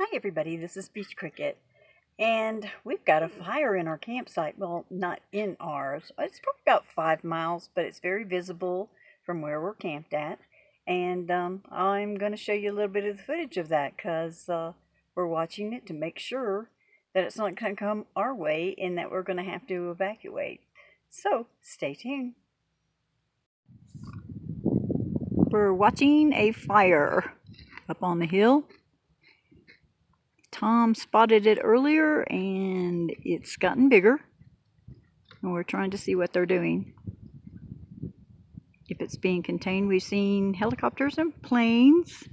Hi everybody, this is Beachcricket, and we've got a fire in our campsite. Well, not in ours. It's probably about 5 miles, but it's very visible from where we're camped at. And I'm going to show you a little bit of the footage of that because we're watching it to make sure that it's not going to come our way and that we're going to have to evacuate. So stay tuned. We're watching a fire up on the hill. Tom spotted it earlier and it's gotten bigger, and we're trying to see what they're doing. If it's being contained, we've seen helicopters and planes.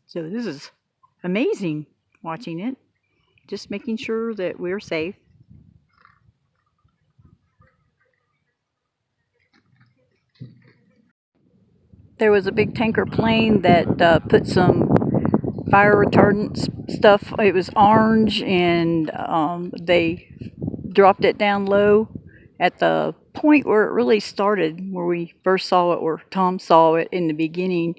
So this is amazing watching it, just making sure that we're safe. There was a big tanker plane that put some fire retardant stuff. It was orange, and they dropped it down low at the point where it really started, where we first saw it, where Tom saw it in the beginning.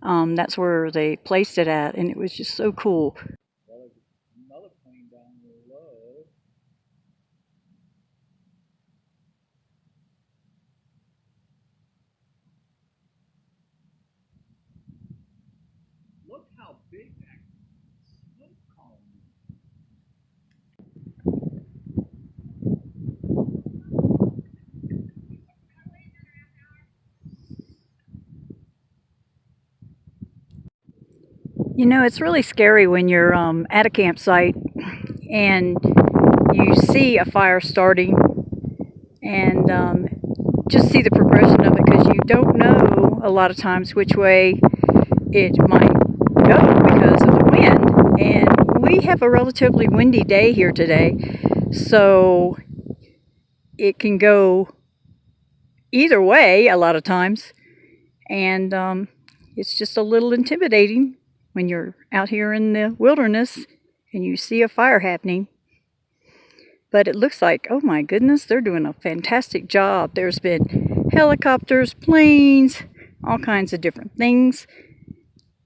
That's where they placed it at, and it was just so cool. Well, there's another plane down below. Look how big that smoke column is. You know, it's really scary when you're at a campsite and you see a fire starting, and just see the progression of it, because you don't know a lot of times which way it might go because of the wind. And we have a relatively windy day here today, so it can go either way a lot of times, and it's just a little intimidating when you're out here in the wilderness and you see a fire happening. But it looks like, oh my goodness, they're doing a fantastic job. There's been helicopters, planes, all kinds of different things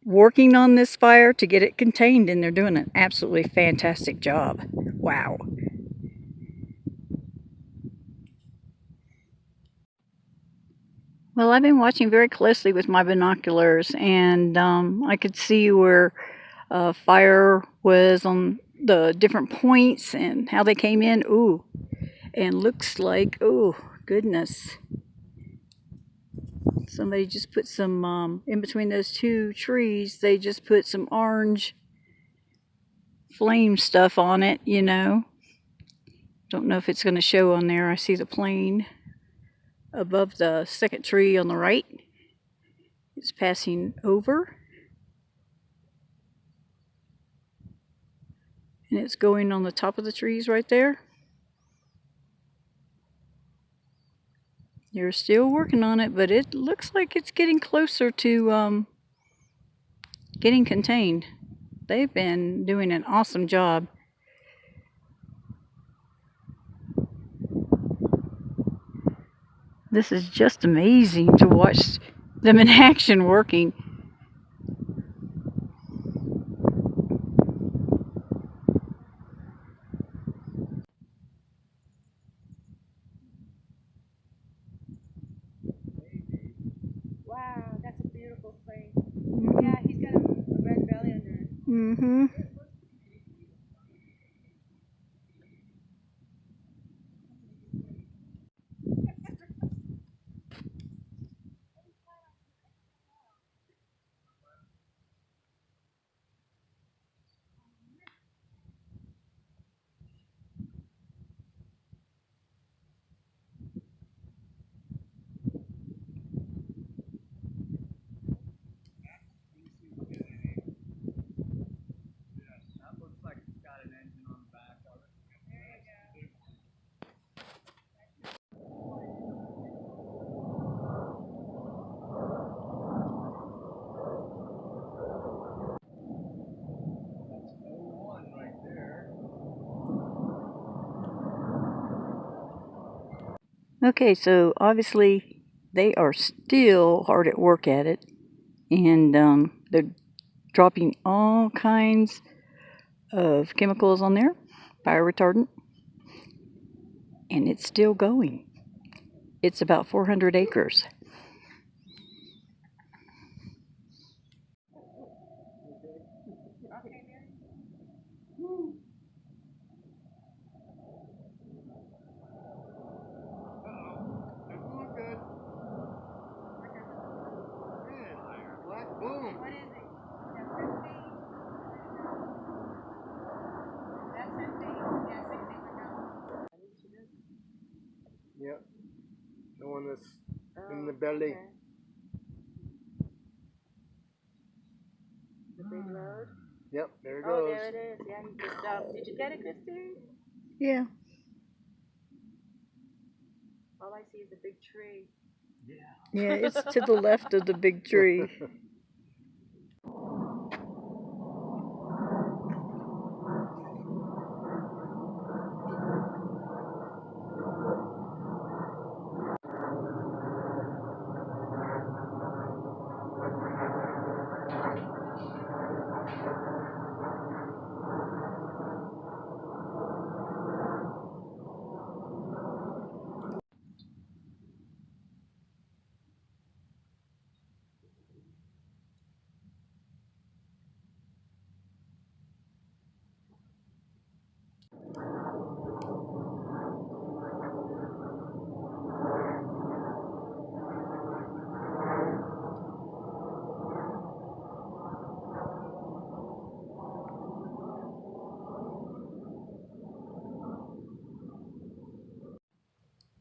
working on this fire to get it contained, and they're doing an absolutely fantastic job. Wow. Well, I've been watching very closely with my binoculars, and I could see where fire was on the different points and how they came in. Ooh, and looks like, oh goodness, somebody just put some in between those two trees. They just put some orange flame stuff on it, you know. Don't know if it's going to show on there. I see the plane above the second tree on the right. It's passing over, and it's going on the top of the trees right there. They're still working on it, but it looks like it's getting closer to getting contained. They've been doing an awesome job. This is just amazing to watch them in action working. Wow, that's a beautiful thing. Yeah, he's got a red belly under it. Mm-hmm. That looks like it's got an engine on the back of it. That's 01 right there. Okay, so obviously they are still hard at work at it, and they're dropping all kinds of chemicals on there, fire retardant, and it's still going. It's about 400 acres. Boom. What is it? That's 15? That's 15? Yeah, 16 would know. Yep. The one that's in the belly. Okay. The big load? Yep, there it Oh, goes. there it is. Yeah, he just, did you get it, Christine? Yeah. All I see is a big tree. Yeah, it's to the left of the big tree.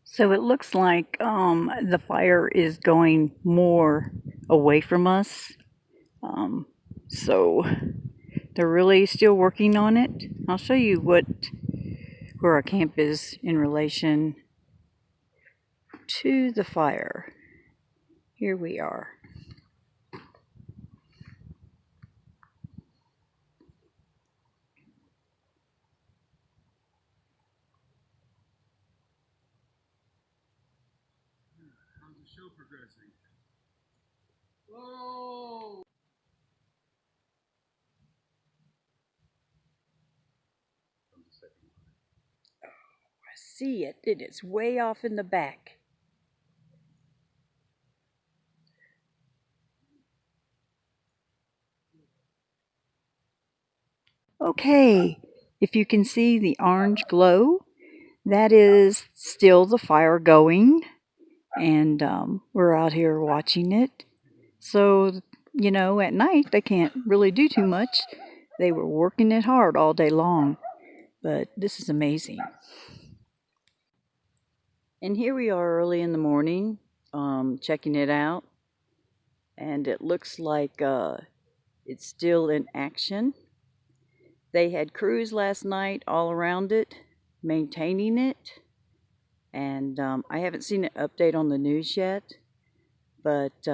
So it looks like the fire is going more away from us. Um, so they're really still working on it. I'll show you where our camp is in relation to the fire. Here we are. How's the show progressing? Whoa! I see it. It is way off in the back. Okay, if you can see the orange glow, that is still the fire going, and we're out here watching it. So, you know, at night they can't really do too much. They were working it hard all day long, but this is amazing. And here we are early in the morning, checking it out, and it looks like it's still in action. They had crews last night all around it, maintaining it, and I haven't seen an update on the news yet, but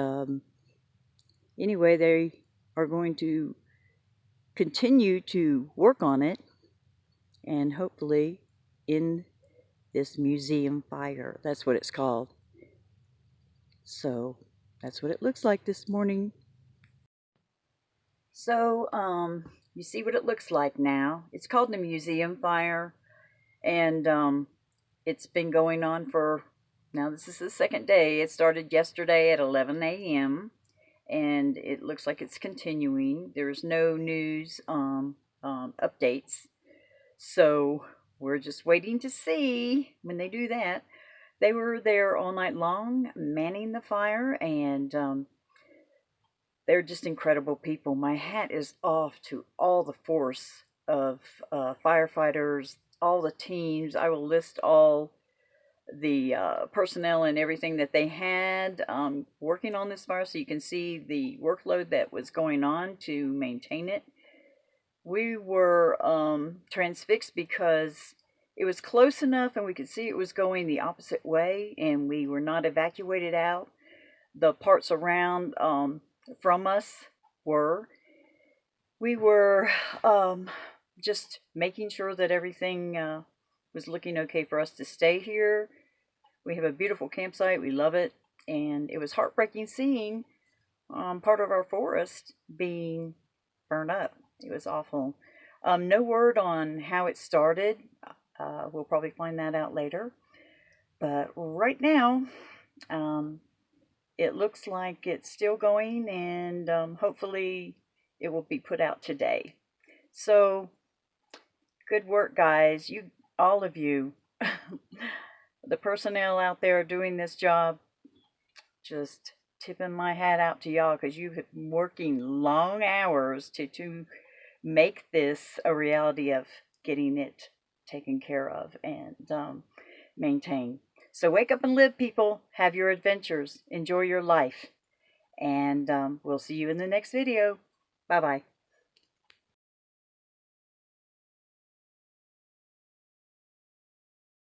anyway, they are going to continue to work on it and hopefully end this museum fire. That's what it's called. So that's what it looks like this morning. So you see what it looks like now. It's called the museum fire, and it's been going on for, now this is the second day. It started yesterday at 11 a.m. and it looks like it's continuing. There's no news updates, so we're just waiting to see when they do that. They were there all night long manning the fire, and they're just incredible people. My hat is off to all the force of firefighters, all the teams. I will list all the personnel and everything that they had working on this fire, so you can see the workload that was going on to maintain it. We were transfixed because it was close enough and we could see it was going the opposite way, and we were not evacuated out. The parts around from us were. We were just making sure that everything was looking okay for us to stay here. We have a beautiful campsite. We love it. And it was heartbreaking seeing part of our forest being burned up. It was awful. No word on how it started. We'll probably find that out later. But right now, it looks like it's still going, and hopefully it will be put out today. So, good work, guys. You, all of you, the personnel out there doing this job, just tipping my hat out to y'all because you have been working long hours to make this a reality of getting it taken care of and maintained. So wake up and live, people. Have your adventures. Enjoy your life. And we'll see you in the next video. Bye-bye.